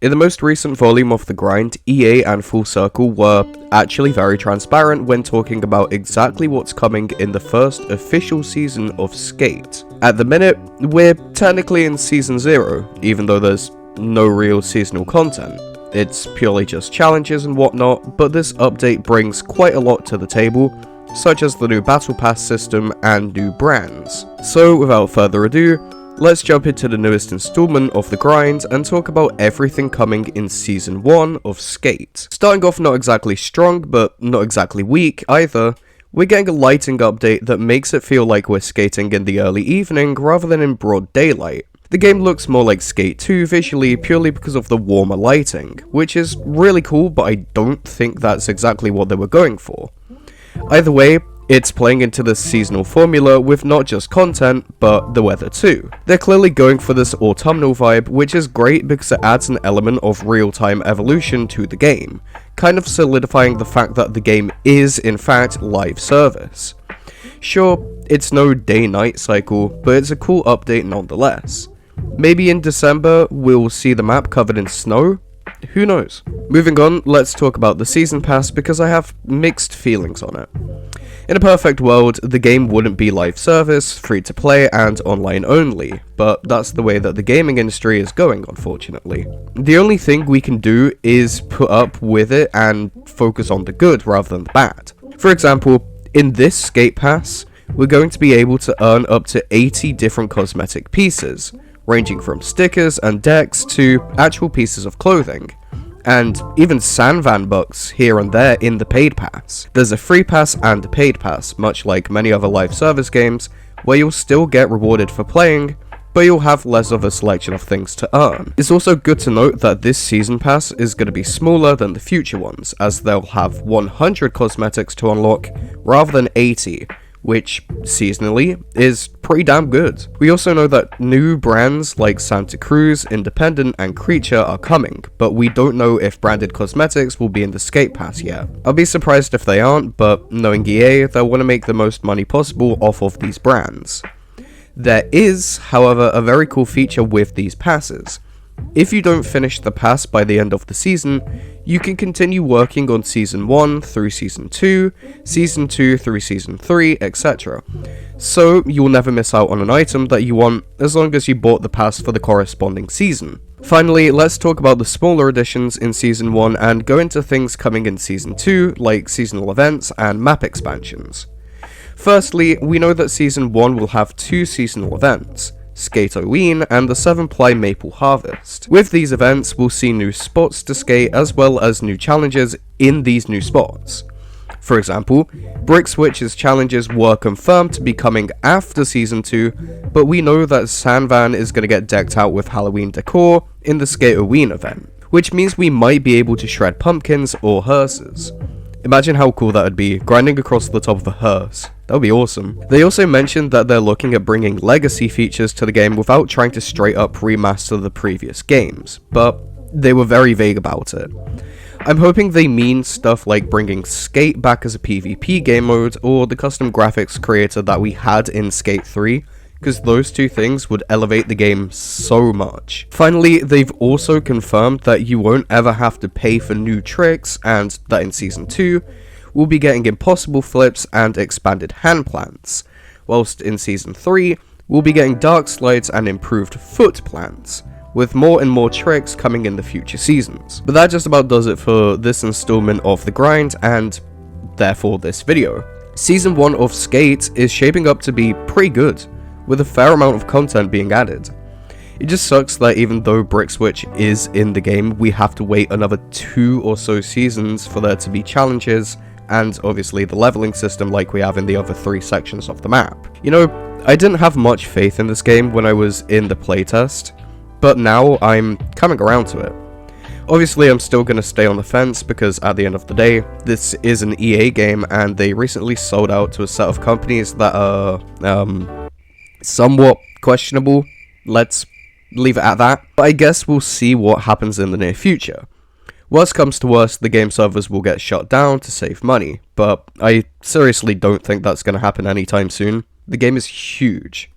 In the most recent volume of The Grind, EA and Full Circle were actually very transparent when talking about exactly what's coming in the first official season of Skate. At the minute, we're technically in Season 0, even though there's no real seasonal content. It's purely just challenges and whatnot, but this update brings quite a lot to the table, such as the new Battle Pass system and new brands. So without further ado, let's jump into the newest installment of The Grind and talk about everything coming in Season 1 of Skate. Starting off not exactly strong, but not exactly weak either, we're getting a lighting update that makes it feel like we're skating in the early evening rather than in broad daylight. The game looks more like Skate 2 visually purely because of the warmer lighting, which is really cool, but I don't think that's exactly what they were going for. Either way, it's playing into the seasonal formula with not just content, but the weather too. They're clearly going for this autumnal vibe, which is great because it adds an element of real-time evolution to the game, kind of solidifying the fact that the game is in fact live service. Sure, it's no day-night cycle, but it's a cool update nonetheless. Maybe in December we'll see the map covered in snow? Who knows? Moving on, let's talk about the Season Pass because I have mixed feelings on it. In a perfect world, the game wouldn't be live service, free to play, and online only, but that's the way that the gaming industry is going, unfortunately. The only thing we can do is put up with it and focus on the good rather than the bad. For example, in this Skate Pass, we're going to be able to earn up to 80 different cosmetic pieces, ranging from stickers and decks to actual pieces of clothing, and even Sanvan bucks here and there in the paid pass. There's a free pass and a paid pass, much like many other live service games, where you'll still get rewarded for playing, but you'll have less of a selection of things to earn. It's also good to note that this season pass is going to be smaller than the future ones, as they'll have 100 cosmetics to unlock rather than 80, which, seasonally, is pretty damn good. We also know that new brands like Santa Cruz, Independent, and Creature are coming, but we don't know if branded cosmetics will be in the Skate Pass yet. I'll be surprised if they aren't, but knowing EA, they'll want to make the most money possible off of these brands. There is, however, a very cool feature with these passes. If you don't finish the pass by the end of the season, you can continue working on Season 1 through Season 2, Season 2 through Season 3, etc. So you'll never miss out on an item that you want as long as you bought the pass for the corresponding season. Finally, let's talk about the smaller additions in Season 1 and go into things coming in Season 2, like seasonal events and map expansions. Firstly, we know that Season 1 will have 2 seasonal events, Skate-O-Ween and the 7-Ply Maple Harvest. With these events, we'll see new spots to skate as well as new challenges in these new spots. For example, Brick Switch's challenges were confirmed to be coming after Season 2, but we know that Sanvan is going to get decked out with Halloween decor in the Skate-O-Ween event, which means we might be able to shred pumpkins or hearses. Imagine how cool that would be, grinding across the top of a hearse. That would be awesome. They also mentioned that they're looking at bringing legacy features to the game without trying to straight up remaster the previous games, but they were very vague about it. I'm hoping they mean stuff like bringing Skate back as a PvP game mode or the custom graphics creator that we had in Skate 3, because those two things would elevate the game so much. Finally, they've also confirmed that you won't ever have to pay for new tricks, and that in Season 2, we'll be getting impossible flips and expanded hand plants, whilst in Season 3, we'll be getting dark slides and improved foot plants, with more and more tricks coming in the future seasons. But that just about does it for this installment of The Grind, and therefore this video. Season 1 of Skate is shaping up to be pretty good, with a fair amount of content being added. It just sucks that even though Brick Switch is in the game, we have to wait another 2 or so seasons for there to be challenges, and obviously the leveling system like we have in the other 3 sections of the map. You know, I didn't have much faith in this game when I was in the playtest, but now I'm coming around to it. Obviously I'm still going to stay on the fence because at the end of the day, this is an EA game and they recently sold out to a set of companies that are, somewhat questionable. Let's leave it at that. But I guess we'll see what happens in the near future. Worst comes to worst, the game servers will get shut down to save money, but I seriously don't think that's going to happen anytime soon. The game is huge.